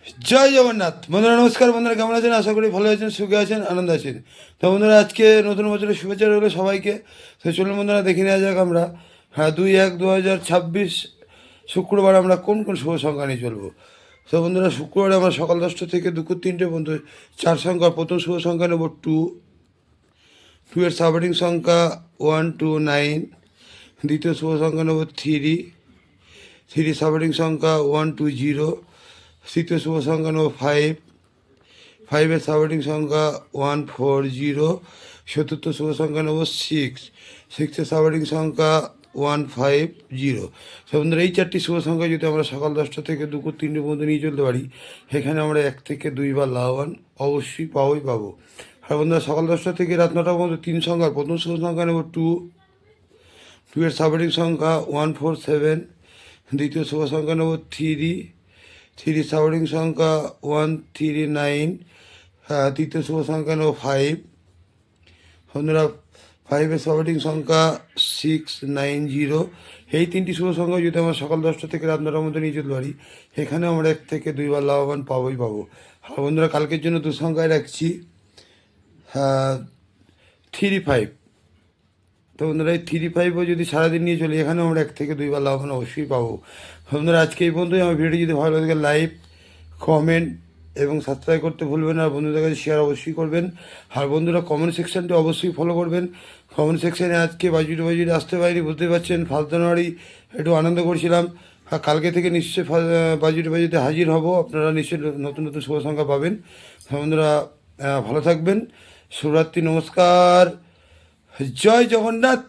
জয় জগন্নাথ। বন্ধুরা নমস্কার। বন্ধুরা কেমন আছেন? আশা করি ভালো আছেন, সুখে আছেন, আনন্দ আছেন। তো বন্ধুরা আজকে নতুন বছরের শুভেচ্ছা রইল সবাইকে। তো চলুন বন্ধুরা দেখে নেওয়া যাক আমরা 2/1/2026 শুক্রবার আমরা কোন কোন শুভ সংখ্যা নিয়ে চলবো। তো বন্ধুরা শুক্রবারে আমরা সকাল 10টা থেকে দুপুর 3টে পর্যন্ত 4 সংখ্যা। প্রথম শুভ সংখ্যা নেব 2। 2 এর সাবহেডিং সংখ্যা 1 2 9। দ্বিতীয় শুভ সংখ্যা নেব 3। 3 সাবহেডিং সংখ্যা 1 2 0। তৃতীয় শুভ সংখ্যা নেব 5। 5 এর সাবহেডিং সংখ্যা 1 4 0। চতুর্থ শুভ সংখ্যা নেব 6। 6 এর সাবহেডিং সংখ্যা 1 5 0। বন্ধুরা এই 4টি শুভ সংখ্যা যদি আমরা সকাল 10টা থেকে দুপুর 3টে পর্যন্ত নিয়ে চলতে পারি, সেখানে আমরা 1 থেকে 2 বার লাভবান অবশ্যই পাবো। আর বন্ধুরা সকাল 10টা থেকে রাত 9টা পর্যন্ত 3 সংখ্যার প্রথম শুভ সংখ্যা নেব 2। 2 এর সাবহেডিং সংখ্যা 1 4 7। দ্বিতীয় শুভ সংখ্যা নেব 3। 3 সাবহেডিং সংখ্যা 1 3 9। তৃতীয় শুভ সংখ্যা নেব 5। বন্ধুরা 5 এর সাবহেডিং সংখ্যা 6 9 0। এই 3টি শুভ সংখ্যা যদি আমরা সকাল 10টা থেকে রাত 9টার মধ্যে নিয়ে চলতে পারি, এখানে আমরা 1 থেকে 2 বার লাভবান পাবো। আর বন্ধুরা কালকের জন্য 2 সংখ্যায় রাখছি 3 5। তো বন্ধুরা এই 3 5ও যদি সারাদিন নিয়ে চলি, এখানে আমরা 1 থেকে 2 বার লাভবান অবশ্যই পাবো। বন্ধুরা আজকে এই পর্যন্তই। আমার ভিডিওটি যদি ভালো লাগে লাইক, কমেন্ট এবং সাবস্ক্রাইব করতে ভুলবেন না। আর বন্ধুদের কাছে শেয়ার অবশ্যই করবেন। আর বন্ধুরা কমেন্ট সেকশনটি অবশ্যই ফলো করবেন। কমেন্ট সেকশানে আজকে বাজুটি আসতে পারিনি, বুঝতে পারছেন 1 জানুয়ারি একটু আনন্দ করছিলাম। আর কালকে থেকে নিশ্চয়ই বাজুটি হাজির হব। আপনারা নিশ্চয়ই নতুন নতুন শুভ সংখ্যা পাবেন। বন্ধুরা ভালো থাকবেন। শুভরাত্রি, নমস্কার, জয় জগন্নাথ।